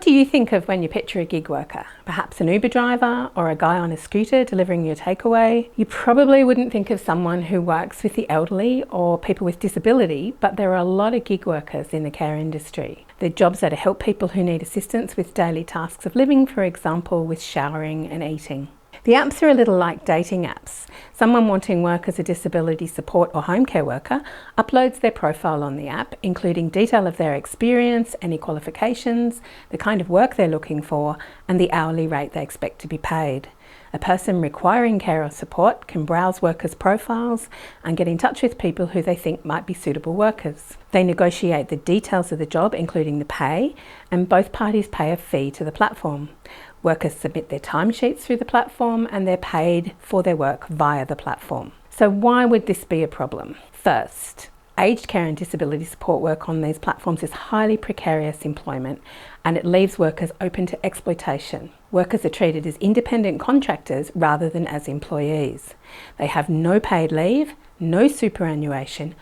do you think of when you picture a gig worker? Perhaps an Uber driver or a guy on a scooter delivering your takeaway? You probably wouldn't think of someone who works with the elderly or people with disability, but there are a lot of gig workers in the care industry. They're jobs that help people who need assistance with daily tasks of living, for example, with showering and eating. The apps are a little like dating apps. Someone wanting work as a disability support or home care worker uploads their profile on the app, including detail of their experience, any qualifications, the kind of work they're looking for, and the hourly rate they expect to be paid. A person requiring care or support can browse workers' profiles and get in touch with people who they think might be suitable workers. They negotiate the details of the job, including the pay, and both parties pay a fee to the platform. Workers submit their timesheets through the platform and they're paid for their work via the platform. So why would this be a problem? First, aged care and disability support work on these platforms is highly precarious employment and it leaves workers open to exploitation. Workers are treated as independent contractors rather than as employees. They have no paid leave, no superannuation,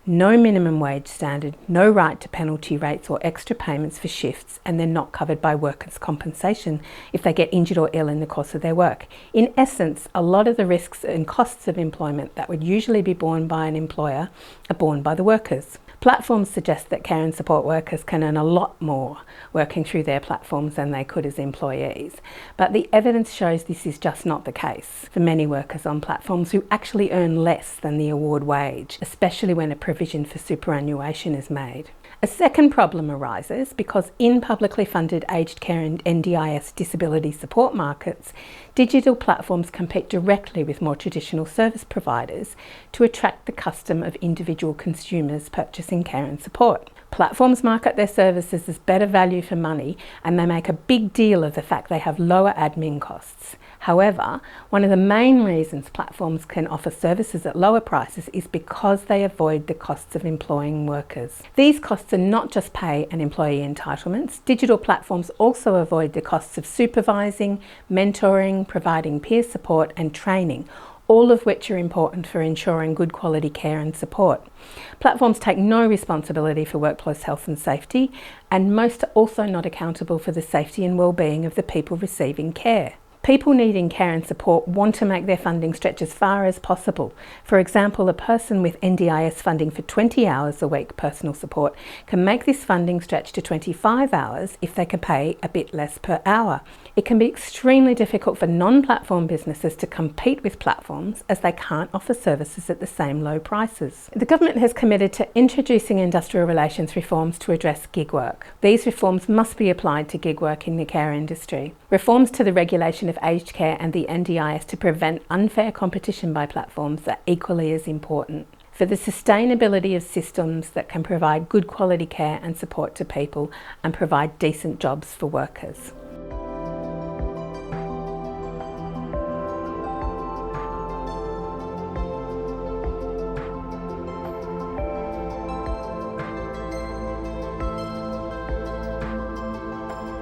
no minimum wage standard, no right to penalty rates or extra payments for shifts, and they're not covered by workers' compensation if they get injured or ill in the course of their work. In essence, a lot of the risks and costs of employment that would usually be borne by an employer are borne by the workers. Platforms suggest that care and support workers can earn a lot more working through their platforms than they could as employees. But the evidence shows this is just not the case for many workers on platforms who actually earn less than the award wage, especially when a provision for superannuation is made. A second problem arises because in publicly funded aged care and NDIS disability support markets, digital platforms compete directly with more traditional service providers to attract the custom of individual consumers purchasing care and support. Platforms market their services as better value for money and they make a big deal of the fact they have lower admin costs. However, one of the main reasons platforms can offer services at lower prices is because they avoid the costs of employing workers. These costs are not just pay and employee entitlements. Digital platforms also avoid the costs of supervising, mentoring, providing peer support and training, all of which are important for ensuring good quality care and support. Platforms take no responsibility for workplace health and safety, and most are also not accountable for the safety and well-being of the people receiving care. People needing care and support want to make their funding stretch as far as possible. For example, a person with NDIS funding for 20 hours a week personal support can make this funding stretch to 25 hours if they can pay a bit less per hour. It can be extremely difficult for non-platform businesses to compete with platforms as they can't offer services at the same low prices. The government has committed to introducing industrial relations reforms to address gig work. These reforms must be applied to gig work in the care industry. Reforms to the regulation of aged care and the NDIS to prevent unfair competition by platforms are equally as important for the sustainability of systems that can provide good quality care and support to people and provide decent jobs for workers.